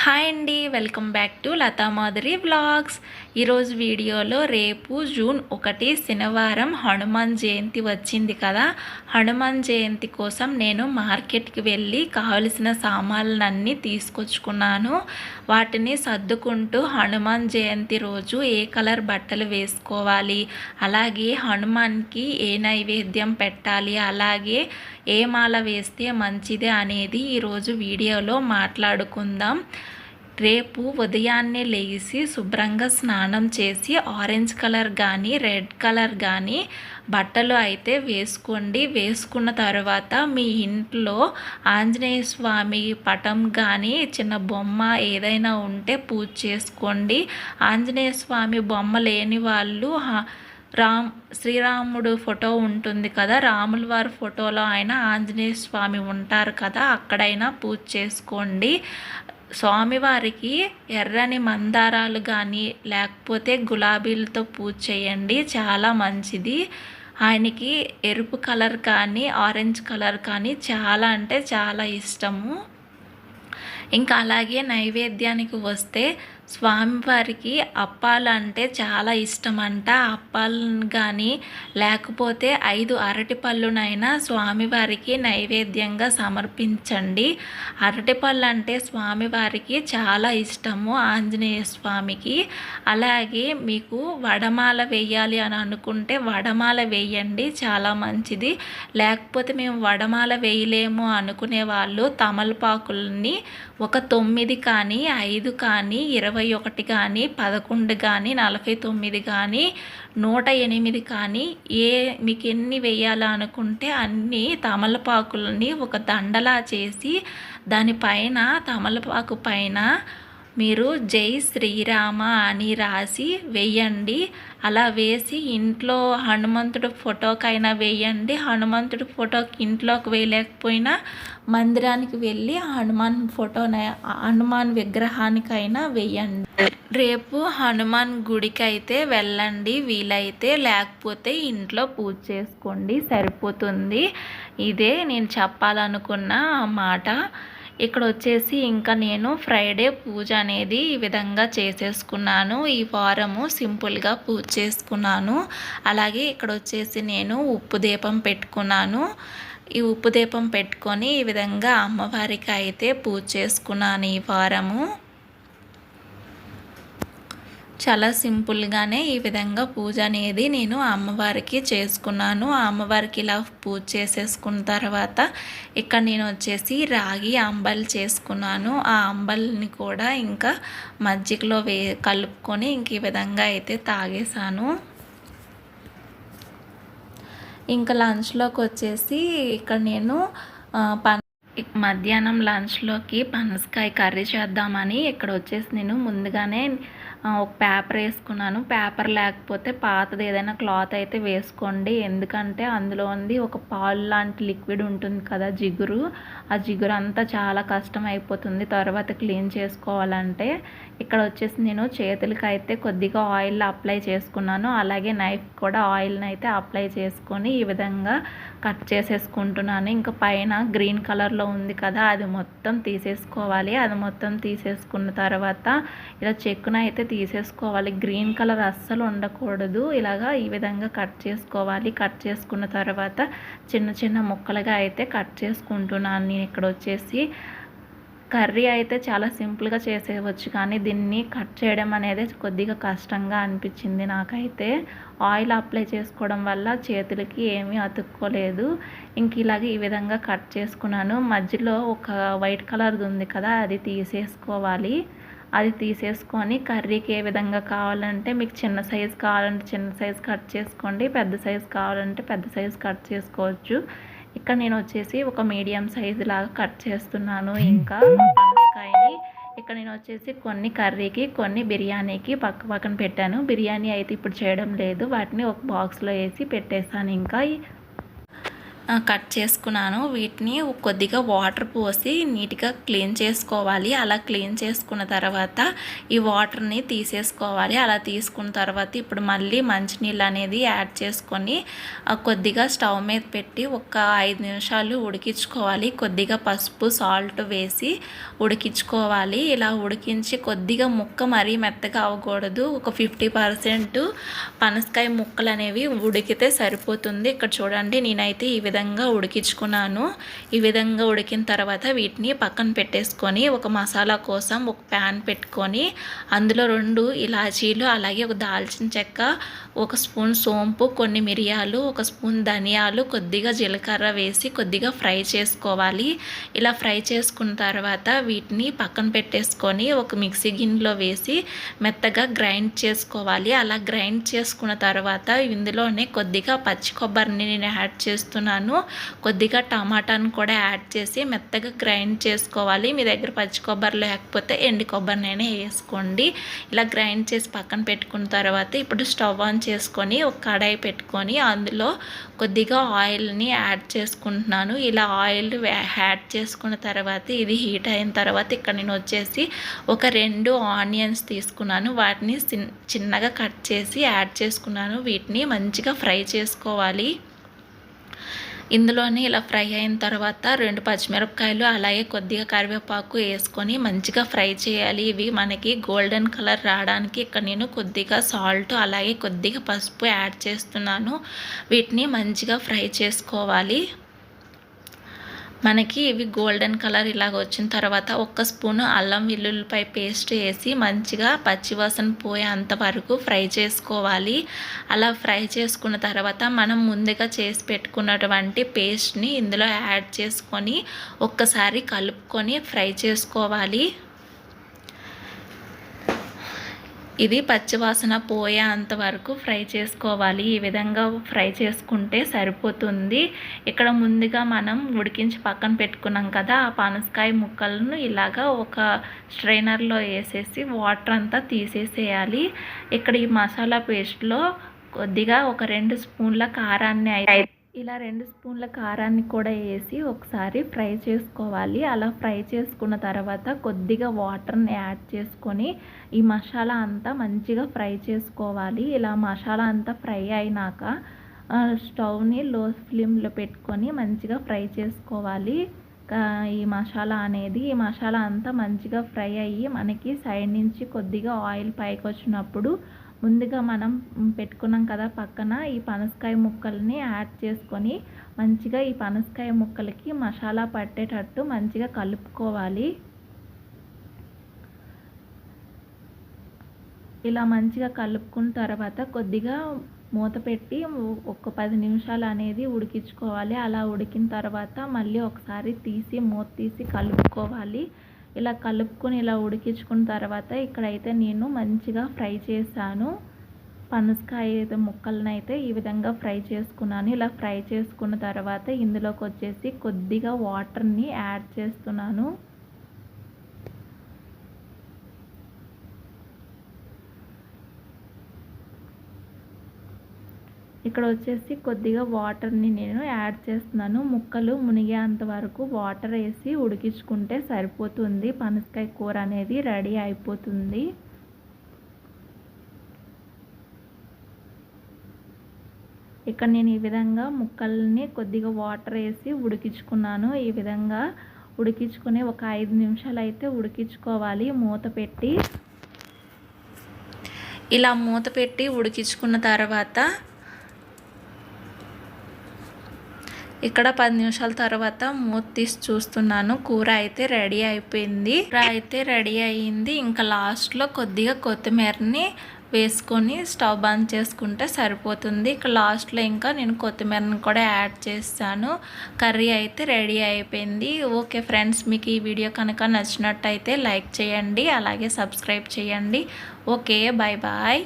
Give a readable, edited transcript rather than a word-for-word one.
Hi అండి, welcome back to Latha Madhuri vlogs. ఈరోజు వీడియోలో రేపు జూన్ 1 శనివారం హనుమాన్ జయంతి వచ్చింది కదా. హనుమాన్ జయంతి కోసం నేను మార్కెట్కి వెళ్ళి కావలసిన సామాన్లన్నీ తీసుకొచ్చుకున్నాను. వాటిని సర్దుకుంటూ హనుమాన్ జయంతి రోజు ఏ కలర్ బట్టలు వేసుకోవాలి, అలాగే హనుమాన్కి ఏ నైవేద్యం పెట్టాలి, అలాగే ఏ మాల వేస్తే మంచిది అనేది ఈరోజు వీడియోలో మాట్లాడుకుందాం. రేపు ఉదయాన్నే లేచి శుభ్రంగా స్నానం చేసి ఆరెంజ్ కలర్ కానీ రెడ్ కలర్ కానీ బట్టలు అయితే వేసుకోండి. వేసుకున్న తర్వాత మీ ఇంట్లో ఆంజనేయ స్వామి పటం కానీ చిన్న బొమ్మ ఏదైనా ఉంటే పూజ చేసుకోండి. ఆంజనేయ స్వామి బొమ్మ లేని వాళ్ళు శ్రీరాముడు ఫోటో ఉంటుంది కదా, రాముల వారి ఫోటోలో అయినా ఆంజనేయ స్వామి ఉంటారు కదా, అక్కడైనా పూజ చేసుకోండి. స్వామివారికి ఎర్రని మందారాలు కానీ లేకపోతే గులాబీలతో పూజ చేయండి, చాలా మంచిది. ఆయనకి ఎరుపు కలర్ కానీ ఆరెంజ్ కలర్ కానీ చాలా అంటే చాలా ఇష్టము. ఇంకా అలాగే నైవేద్యానికి వస్తే స్వామివారికి అప్పాలు అంటే చాలా ఇష్టం అంట. అప్పాలను కానీ లేకపోతే 5 అరటిపళ్ళునైనా స్వామివారికి నైవేద్యంగా సమర్పించండి. అరటిపళ్ళు అంటే స్వామివారికి చాలా ఇష్టము, ఆంజనేయ స్వామికి. అలాగే మీకు వడమాల వేయాలి అని అనుకుంటే వడమాల వేయండి, చాలా మంచిది. లేకపోతే మేము వడమాల వేయలేము అనుకునే వాళ్ళు తమలపాకుల్ని ఒక 9 కానీ 5 కానీ 21 కానీ 11 కానీ 49 కానీ 108 కానీ మీకు ఎన్ని వేయాలనుకుంటే అన్ని తమలపాకులని ఒక దండలా చేసి దానిపైన తమలపాకు పైన మీరు జై శ్రీరామ అని రాసి వేయండి. అలా వేసి ఇంట్లో హనుమంతుడి ఫోటోకైనా వేయండి. హనుమంతుడి ఫోటోకి ఇంట్లోకి వేయలేకపోయినా మందిరానికి వెళ్ళి హనుమాన్ విగ్రహానికైనా వేయండి. రేపు హనుమాన్ గుడికి అయితే వెళ్ళండి వీలైతే, లేకపోతే ఇంట్లో పూజ చేసుకోండి, సరిపోతుంది. ఇదే నేను చెప్పాలనుకున్న మాట. ఇక్కడ వచ్చేసి ఇంకా నేను ఫ్రైడే పూజ అనేది ఈ విధంగా చేసేసుకున్నాను. ఈ వారము సింపుల్గా పూజ చేసుకున్నాను. అలాగే ఇక్కడ వచ్చేసి నేను ఉప్పు దీపం పెట్టుకున్నాను. ఈ ఉప్పు దీపం పెట్టుకొని ఈ విధంగా అమ్మవారికి అయితే పూజ చేసుకున్నాను ఈ వారము. చాలా సింపుల్గానే ఈ విధంగా పూజ అనేది నేను అమ్మవారికి చేసుకున్నాను. ఆ అమ్మవారికి ఇలా పూజ చేసేసుకున్న తర్వాత ఇక్కడ నేను వచ్చేసి రాగి అంబలి చేసుకున్నాను. ఆ అంబలిని కూడా ఇంకా మజ్జిగలో కలుపుకొని ఇంక ఈ విధంగా అయితే తాగేసాను. ఇంకా లంచ్లోకి వచ్చేసి ఇక్కడ నేను మధ్యాహ్నం లంచ్లోకి పనసకాయ కర్రీ చేద్దామని ఇక్కడ వచ్చేసి నేను ముందుగానే ఒక పేపర్ వేసుకున్నాను. పేపర్ లేకపోతే పాతది ఏదైనా క్లాత్ అయితే వేసుకోండి, ఎందుకంటే అందులో ఉంది ఒక పాలు లాంటి లిక్విడ్ ఉంటుంది కదా, జిగురు. ఆ జిగురు అంతా చాలా కష్టం అయిపోతుంది తర్వాత క్లీన్ చేసుకోవాలంటే. ఇక్కడ వచ్చేసి నేను చేతులకి అయితే కొద్దిగా ఆయిల్ అప్లై చేసుకున్నాను, అలాగే నైఫ్ కూడా ఆయిల్ని అయితే అప్లై చేసుకొని ఈ విధంగా కట్ చేసేసుకుంటున్నాను. ఇంకా పైన గ్రీన్ కలర్లో ఉంది కదా, అది మొత్తం తీసేసుకోవాలి. అది మొత్తం తీసేసుకున్న తర్వాత ఇలా చెక్కున అయితే తీసేసుకోవాలి. గ్రీన్ కలర్ అస్సలు ఉండకూడదు. ఇలాగా ఈ విధంగా కట్ చేసుకోవాలి. కట్ చేసుకున్న తర్వాత చిన్న చిన్న ముక్కలుగా అయితే కట్ చేసుకుంటున్నాను. నేను ఇక్కడ వచ్చేసి కర్రీ అయితే చాలా సింపుల్గా చేసేయవచ్చు, కానీ దీన్ని కట్ చేయడం అనేది కొద్దిగా కష్టంగా అనిపించింది నాకైతే. ఆయిల్ అప్లై చేసుకోవడం వల్ల చేతులకి ఏమీ అతుక్కోలేదు. ఇంక ఇలాగే ఈ విధంగా కట్ చేసుకున్నాను. మధ్యలో ఒక వైట్ కలర్ది ఉంది కదా, అది తీసేసుకోవాలి. అది తీసేసుకొని కర్రీకి ఏ విధంగా కావాలంటే మీకు చిన్న సైజు కావాలంటే చిన్న సైజు కట్ చేసుకోండి, పెద్ద సైజు కావాలంటే పెద్ద సైజు కట్ చేసుకోవచ్చు. ఇక్కడ నేను వచ్చేసి ఒక మీడియం సైజు లాగా కట్ చేస్తున్నాను. ఇంకా పనసకాయని ఇక్కడ నేను వచ్చేసి కొన్ని కర్రీకి కొన్ని బిర్యానీకి పక్కన పెట్టాను. బిర్యానీ అయితే ఇప్పుడు చేయడం లేదు, వాటిని ఒక బాక్స్లో వేసి పెట్టేస్తాను. ఇంకా కట్ చేసుకున్నాను. వీటిని కొద్దిగా వాటర్ పోసి నీట్గా క్లీన్ చేసుకోవాలి. అలా క్లీన్ చేసుకున్న తర్వాత ఈ వాటర్ని తీసేసుకోవాలి. అలా తీసుకున్న తర్వాత ఇప్పుడు మళ్ళీ మంచినీళ్ళు అనేది యాడ్ చేసుకొని కొద్దిగా స్టవ్ మీద పెట్టి ఒక 5 నిమిషాలు ఉడికించుకోవాలి. కొద్దిగా పసుపు సాల్ట్ వేసి ఉడికించుకోవాలి. ఇలా ఉడికించి కొద్దిగా ముక్క మరీ మెత్తగా అవ్వకూడదు. ఒక 50% పనసకాయ ముక్కలు అనేవి ఉడికితే సరిపోతుంది. ఇక్కడ చూడండి, నేనైతే ఈ విధంగా ఉడికించుకున్నాను. ఈ విధంగా ఉడికిన తర్వాత వీటిని పక్కన పెట్టేసుకొని ఒక మసాలా కోసం ఒక ప్యాన్ పెట్టుకొని అందులో 2 ఇలాచీలు, అలాగే ఒక దాల్చిన చెక్క, 1 స్పూన్ సోంపు, కొన్ని మిరియాలు, 1 స్పూన్ ధనియాలు, కొద్దిగా జీలకర్ర వేసి కొద్దిగా ఫ్రై చేసుకోవాలి. ఇలా ఫ్రై చేసుకున్న తర్వాత వీటిని పక్కన పెట్టేసుకొని ఒక మిక్సీ గిన్నెలో వేసి మెత్తగా గ్రైండ్ చేసుకోవాలి. అలా గ్రైండ్ చేసుకున్న తర్వాత ఇందులోనే కొద్దిగా పచ్చి కొబ్బరిని నేను యాడ్ చేస్తున్నాను. కొద్దిగా టమాటాను కూడా యాడ్ చేసి మెత్తగా గ్రైండ్ చేసుకోవాలి. మీ దగ్గర పచ్చి కొబ్బరి లేకపోతే ఎండు కొబ్బరినైనా వేసుకోండి. ఇలా గ్రైండ్ చేసి పక్కన పెట్టుకున్న తర్వాత ఇప్పుడు స్టవ్ ఆన్ చేసుకొని ఒక కడాయి పెట్టుకొని అందులో కొద్దిగా ఆయిల్ని యాడ్ చేసుకుంటున్నాను. ఇలా ఆయిల్ యాడ్ చేసుకున్న తర్వాత ఇది హీట్ అయిన తర్వాత ఇక్కడ నేను వచ్చేసి ఒక 2 ఆనియన్స్ తీసుకున్నాను. వాటిని చిన్నగా కట్ చేసి యాడ్ చేసుకున్నాను. వీటిని మంచిగా ఫ్రై చేసుకోవాలి. ఇందులోనే ఇలా ఫ్రై అయిన తర్వాత 2 పచ్చిమిరపకాయలు, అలాగే కొద్దిగా కరివేపాకు వేసుకొని మంచిగా ఫ్రై చేయాలి. ఇవి మనకి గోల్డెన్ కలర్ రావడానికి ఇక్కడ నేను కొద్దిగా సాల్ట్, అలాగే కొద్దిగా పసుపు యాడ్ చేస్తున్నాను. వీటిని మంచిగా ఫ్రై చేసుకోవాలి. మనకి ఇవి గోల్డెన్ కలర్ ఇలాగ వచ్చిన తర్వాత 1 స్పూను అల్లం వెల్లుల్లిపాయ పేస్ట్ వేసి మంచిగా పచ్చివాసన పోయేంత వరకు ఫ్రై చేసుకోవాలి. అలా ఫ్రై చేసుకున్న తర్వాత మనం ముందుగా చేసి పెట్టుకున్నటువంటి పేస్ట్ని ఇందులో యాడ్ చేసుకొని ఒక్కసారి కలుపుకొని ఫ్రై చేసుకోవాలి. ఇది పచ్చివాసన పోయేంత వరకు ఫ్రై చేసుకోవాలి. ఈ విధంగా ఫ్రై చేసుకుంటే సరిపోతుంది. ఇక్కడ ముందుగా మనం ఉడికించి పక్కన పెట్టుకున్నాం కదా, ఆ పనసకాయ ముక్కలను ఇలాగా ఒక స్ట్రైనర్లో వేసేసి వాటర్ అంతా తీసేసేయాలి. ఇక్కడ ఈ మసాలా పేస్ట్లో కొద్దిగా ఒక 2 స్పూన్ల కారాన్ని ఇలా 2 స్పూన్ల కారాన్ని కూడా వేసి ఒకసారి ఫ్రై చేసుకోవాలి. అలా ఫ్రై చేసుకున్న తర్వాత కొద్దిగా వాటర్ని యాడ్ చేసుకొని ఈ మసాలా అంతా మంచిగా ఫ్రై చేసుకోవాలి. ఇలా మసాలా అంతా ఫ్రై అయినాక స్టవ్ని లో ఫ్లేమ్లో పెట్టుకొని మంచిగా ఫ్రై చేసుకోవాలి. ఈ మసాలా అంతా మంచిగా ఫ్రై అయ్యి మనకి సైడ్ నుంచి కొద్దిగా ఆయిల్ పైకి వచ్చినప్పుడు ముందుగా మనం పెట్టుకున్నాం కదా పక్కన, ఈ పనసకాయ ముక్కల్ని యాడ్ చేసుకొని మంచిగా ఈ పనసకాయ ముక్కలకి మసాలా పట్టేటట్టు మంచిగా కలుపుకోవాలి. ఇలా మంచిగా కలుపుకున్న తర్వాత కొద్దిగా మూత పెట్టి ఒక 10 నిమిషాలు అనేది ఉడికించుకోవాలి. అలా ఉడికిన తర్వాత మళ్ళీ ఒకసారి మూత తీసి కలుపుకోవాలి. ఇలా కలుపుకొని ఇలా ఉడికించుకున్న తర్వాత ఇక్కడైతే నేను మంచిగా ఫ్రై చేశాను. పనసకాయ ముక్కలను అయితే ఈ విధంగా ఫ్రై చేసుకున్నాను. ఇలా ఫ్రై చేసుకున్న తర్వాత ఇందులోకి వచ్చేసి కొద్దిగా వాటర్ని యాడ్ చేస్తున్నాను. ఇక్కడ వచ్చేసి కొద్దిగా వాటర్ని నేను యాడ్ చేస్తున్నాను. ముక్కలు మునిగేంత వరకు వాటర్ వేసి ఉడికించుకుంటే సరిపోతుంది. పనసకాయ కూర అనేది రెడీ అయిపోతుంది. ఇక్కడ నేను ఈ విధంగా ముక్కల్ని కొద్దిగా వాటర్ వేసి ఉడికించుకున్నాను. ఈ విధంగా ఉడికించుకుని ఒక 5 నిమిషాలు అయితే ఉడికించుకోవాలి మూత పెట్టి. ఇలా మూత పెట్టి ఉడికించుకున్న తర్వాత ఇక్కడ 10 నిమిషాల తర్వాత మూత తీసి చూస్తున్నాను. కూర అయితే రెడీ అయిపోయింది. ఇంకా లాస్ట్లో కొద్దిగా కొత్తిమీరని వేసుకొని స్టవ్ బంద్ చేసుకుంటే సరిపోతుంది. ఇక్కడ లాస్ట్లో ఇంకా నేను కొత్తిమీరని కూడా యాడ్ చేస్తాను. కర్రీ అయితే రెడీ అయిపోయింది. ఓకే ఫ్రెండ్స్, మీకు ఈ వీడియో కనుక నచ్చినట్టయితే లైక్ చేయండి, అలాగే సబ్స్క్రైబ్ చేయండి. Okay, bye bye.